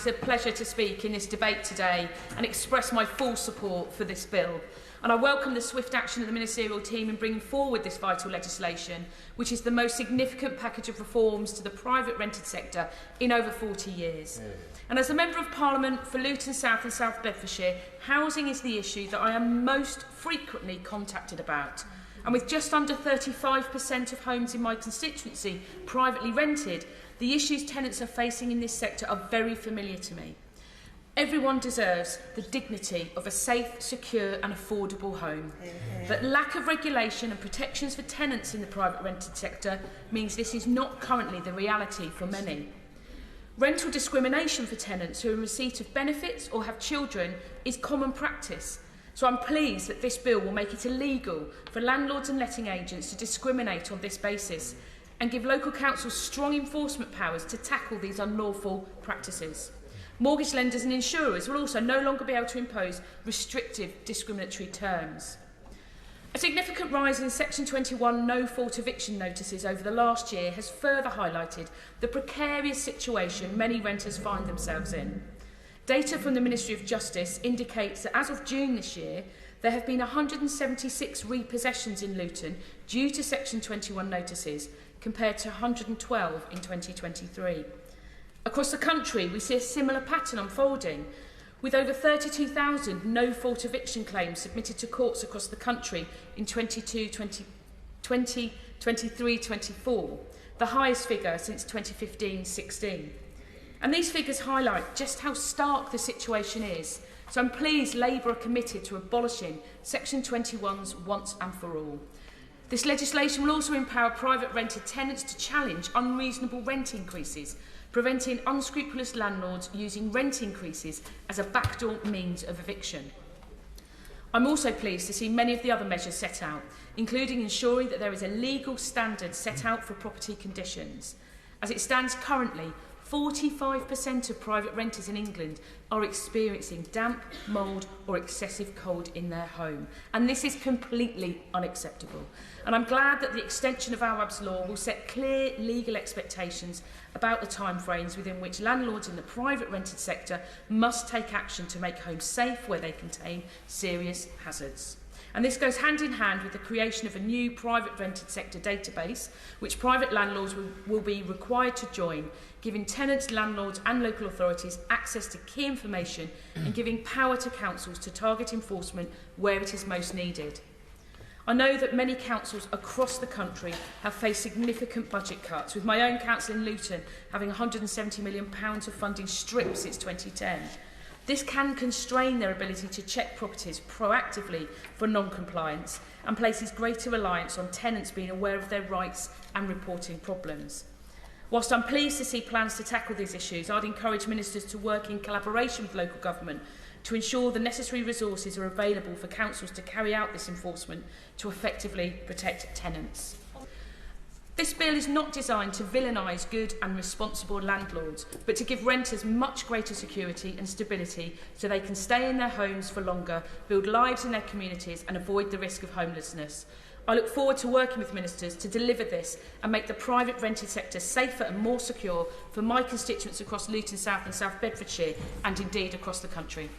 it's a pleasure to speak in this debate today and express my full support for this bill. And I welcome the swift action of the ministerial team in bringing forward this vital legislation, which is the most significant package of reforms to the private rented sector in over 40 years. And as a Member of Parliament for Luton South and South Bedfordshire, housing is the issue that I am most frequently contacted about. And with just under 35% of homes in my constituency privately rented, the issues tenants are facing in this sector are very familiar to me. Everyone deserves the dignity of a safe, secure and affordable home. But lack of regulation and protections for tenants in the private rented sector means this is not currently the reality for many. Rental discrimination for tenants who are in receipt of benefits or have children is common practice. So I'm pleased that this bill will make it illegal for landlords and letting agents to discriminate on this basis and give local councils strong enforcement powers to tackle these unlawful practices. Mortgage lenders and insurers will also no longer be able to impose restrictive discriminatory terms. A significant rise in Section 21 no-fault eviction notices over the last year has further highlighted the precarious situation many renters find themselves in. Data from the Ministry of Justice indicates that as of June this year, there have been 176 repossessions in Luton due to Section 21 notices, compared to 112 in 2023. Across the country, we see a similar pattern unfolding, with over 32,000 no-fault eviction claims submitted to courts across the country in 2023-24, the highest figure since 2015-16. And these figures highlight just how stark the situation is, so I'm pleased Labour are committed to abolishing Section 21's once and for all. This legislation will also empower private rented tenants to challenge unreasonable rent increases, preventing unscrupulous landlords using rent increases as a backdoor means of eviction. I'm also pleased to see many of the other measures set out, including ensuring that there is a legal standard set out for property conditions. As it stands currently, 45% of private renters in England are experiencing damp, mould or excessive cold in their home. And this is completely unacceptable. And I'm glad that the extension of Awaab's law will set clear legal expectations about the timeframes within which landlords in the private rented sector must take action to make homes safe where they contain serious hazards. And this goes hand in hand with the creation of a new private rented sector database, which private landlords will be required to join, giving tenants, landlords and local authorities access to key information and giving power to councils to target enforcement where it is most needed. I know that many councils across the country have faced significant budget cuts, with my own council in Luton having £170 million of funding stripped since 2010. This can constrain their ability to check properties proactively for non-compliance and places greater reliance on tenants being aware of their rights and reporting problems. Whilst I'm pleased to see plans to tackle these issues, I'd encourage ministers to work in collaboration with local government to ensure the necessary resources are available for councils to carry out this enforcement to effectively protect tenants. This bill is not designed to villainise good and responsible landlords, but to give renters much greater security and stability so they can stay in their homes for longer, build lives in their communities and avoid the risk of homelessness. I look forward to working with ministers to deliver this and make the private rented sector safer and more secure for my constituents across Luton South and South Bedfordshire and indeed across the country.